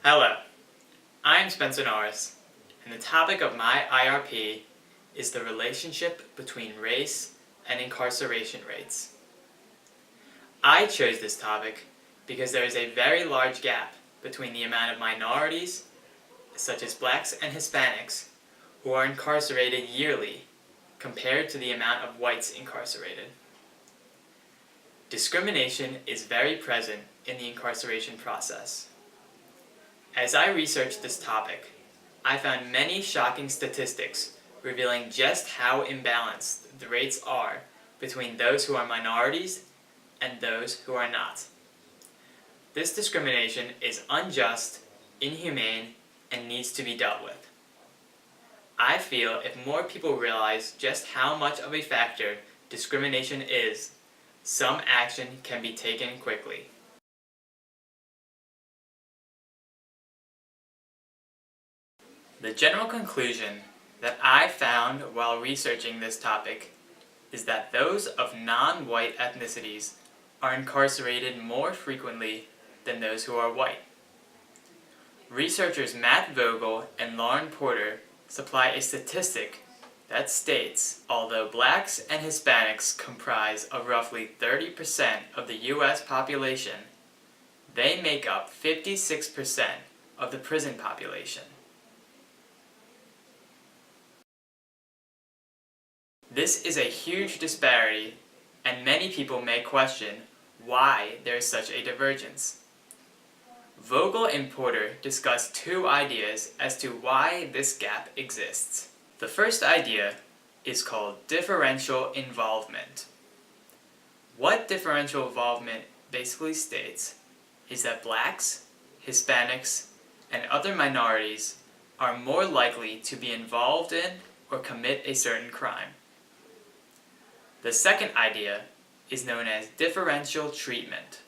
Hello, I'm Spencer Norris, and the topic of my IRP is the relationship between race and incarceration rates. I chose this topic because there is a very large gap between the amount of minorities, such as blacks and Hispanics, who are incarcerated yearly compared to the amount of whites incarcerated. Discrimination is very present in the incarceration process. As I researched this topic, I found many shocking statistics revealing just how imbalanced the rates are between those who are minorities and those who are not. This discrimination is unjust, inhumane, and needs to be dealt with. I feel if more people realize just how much of a factor discrimination is, some action can be taken quickly. The general conclusion that I found while researching this topic is that those of non-white ethnicities are incarcerated more frequently than those who are white. Researchers Matt Vogel and Lauren Porter supply a statistic that states although blacks and Hispanics comprise of roughly 30% of the U.S. population, they make up 56% of the prison population. This is a huge disparity, and many people may question why there is such a divergence. Vogel and Porter discuss two ideas as to why this gap exists. The first idea is called differential involvement. What differential involvement basically states is that blacks, Hispanics, and other minorities are more likely to be involved in or commit a certain crime. The second idea is known as differential treatment.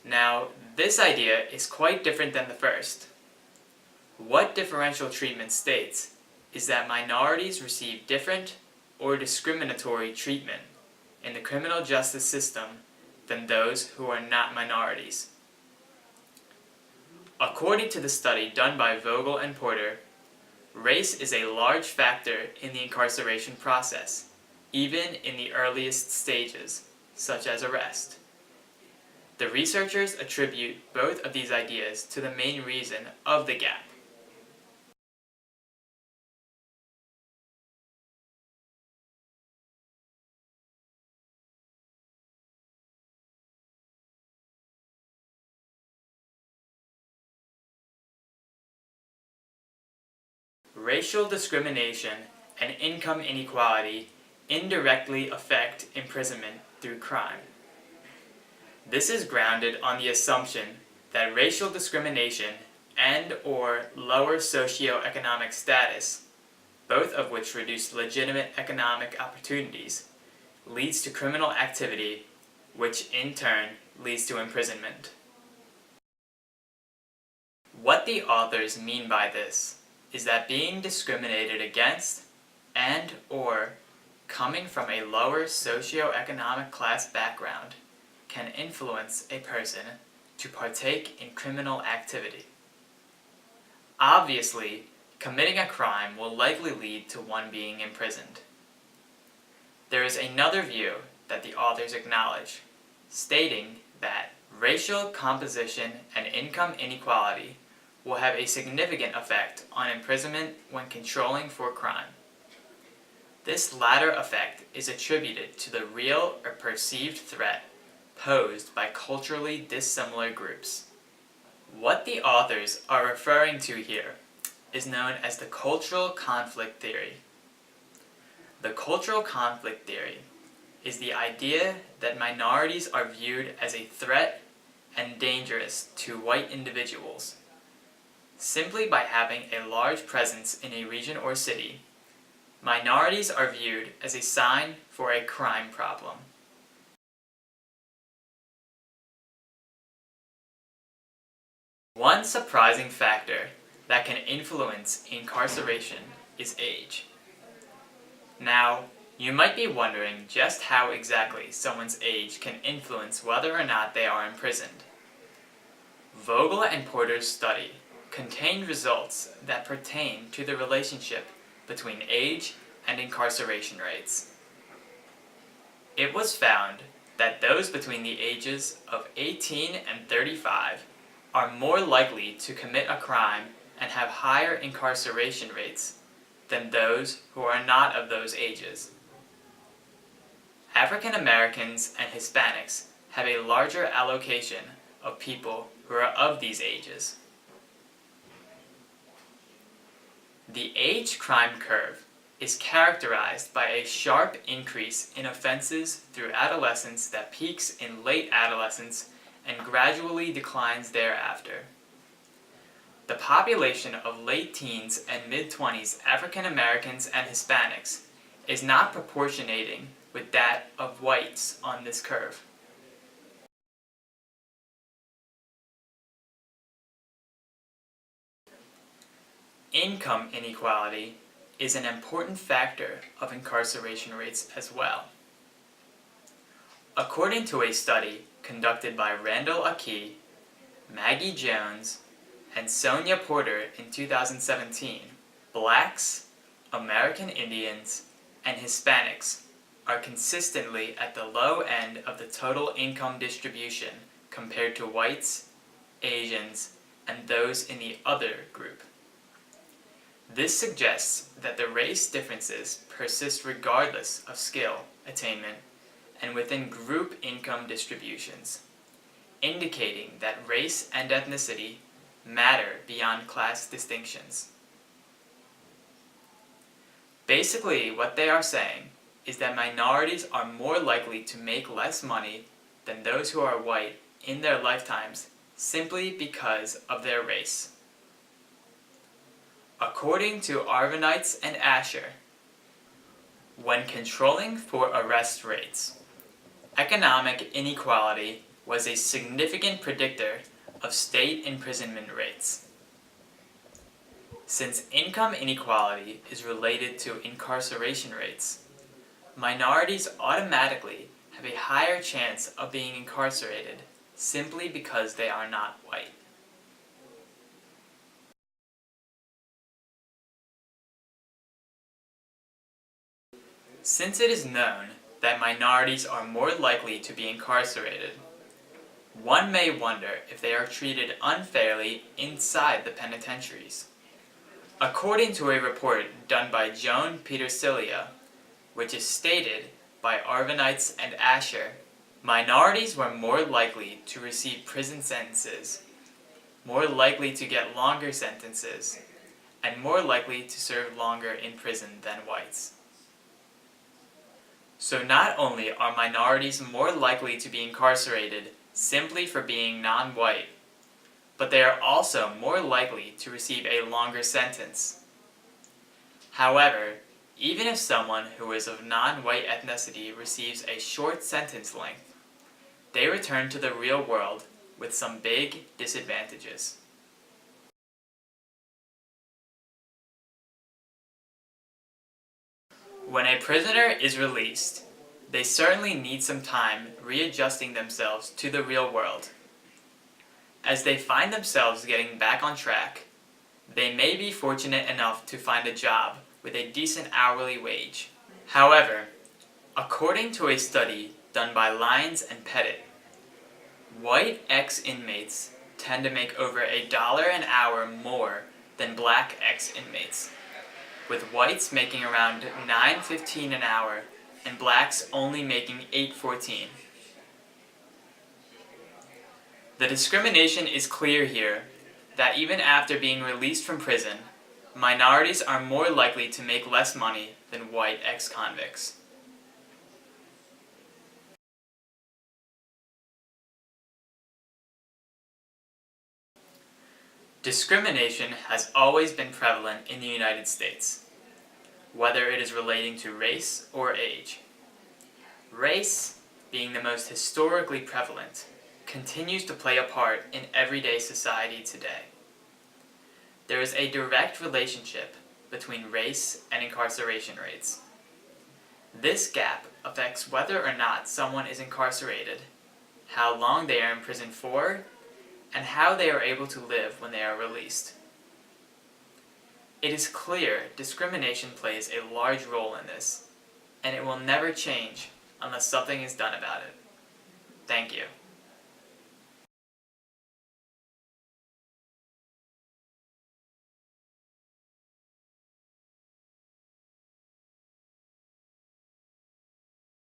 Now, this idea is quite different than the first. What differential treatment states is that minorities receive different or discriminatory treatment in the criminal justice system than those who are not minorities. According to the study done by Vogel and Porter, race is a large factor in the incarceration process, even in the earliest stages, such as arrest. The researchers attribute both of these ideas to the main reason of the gap. Racial discrimination and income inequality indirectly affect imprisonment through crime. This is grounded on the assumption that racial discrimination and/or lower socioeconomic status, both of which reduce legitimate economic opportunities, leads to criminal activity, which in turn leads to imprisonment. What the authors mean by this is that being discriminated against and/or coming from a lower socioeconomic class background can influence a person to partake in criminal activity. Obviously, committing a crime will likely lead to one being imprisoned. There is another view that the authors acknowledge, stating that racial composition and income inequality will have a significant effect on imprisonment when controlling for crime. This latter effect is attributed to the real or perceived threat posed by culturally dissimilar groups. What the authors are referring to here is known as the cultural conflict theory. The cultural conflict theory is the idea that minorities are viewed as a threat and dangerous to white individuals. Simply by having a large presence in a region or city, minorities are viewed as a sign for a crime problem. One surprising factor that can influence incarceration is age. Now, you might be wondering just how exactly someone's age can influence whether or not they are imprisoned. Vogel and Porter's study contained results that pertain to the relationship between age and incarceration rates. It was found that those between the ages of 18 and 35 are more likely to commit a crime and have higher incarceration rates than those who are not of those ages. African Americans and Hispanics have a larger allocation of people who are of these ages. The age crime curve is characterized by a sharp increase in offenses through adolescence that peaks in late adolescence and gradually declines thereafter. The population of late teens and mid-20s African Americans and Hispanics is not proportionating with that of whites on this curve. Income inequality is an important factor of incarceration rates as well. According to a study conducted by Randall Aki, Maggie Jones, and Sonia Porter in 2017, Blacks, American Indians, and Hispanics are consistently at the low end of the total income distribution compared to whites, Asians, and those in the other group. This suggests that the race differences persist regardless of skill attainment and within group income distributions, indicating that race and ethnicity matter beyond class distinctions. Basically, what they are saying is that minorities are more likely to make less money than those who are white in their lifetimes simply because of their race. According to Arvanites and Asher, when controlling for arrest rates, economic inequality was a significant predictor of state imprisonment rates. Since income inequality is related to incarceration rates, minorities automatically have a higher chance of being incarcerated simply because they are not white. Since it is known that minorities are more likely to be incarcerated, one may wonder if they are treated unfairly inside the penitentiaries. According to a report done by Joan Petersilia, which is stated by Arvanites and Asher, minorities were more likely to receive prison sentences, more likely to get longer sentences, and more likely to serve longer in prison than whites. So not only are minorities more likely to be incarcerated simply for being non-white, but they are also more likely to receive a longer sentence. However, even if someone who is of non-white ethnicity receives a short sentence length, they return to the real world with some big disadvantages. When a prisoner is released, they certainly need some time readjusting themselves to the real world. As they find themselves getting back on track, they may be fortunate enough to find a job with a decent hourly wage. However, according to a study done by Lyons and Pettit, white ex-inmates tend to make over $1 an hour more than black ex-inmates, with whites making around $9.15 an hour and blacks only making $8.14. The discrimination is clear here that even after being released from prison, minorities are more likely to make less money than white ex-convicts. Discrimination has always been prevalent in the United States, whether it is relating to race or age. Race, being the most historically prevalent, continues to play a part in everyday society today. There is a direct relationship between race and incarceration rates. This gap affects whether or not someone is incarcerated, how long they are in prison for, and how they are able to live when they are released. It is clear discrimination plays a large role in this, and it will never change unless something is done about it. Thank you.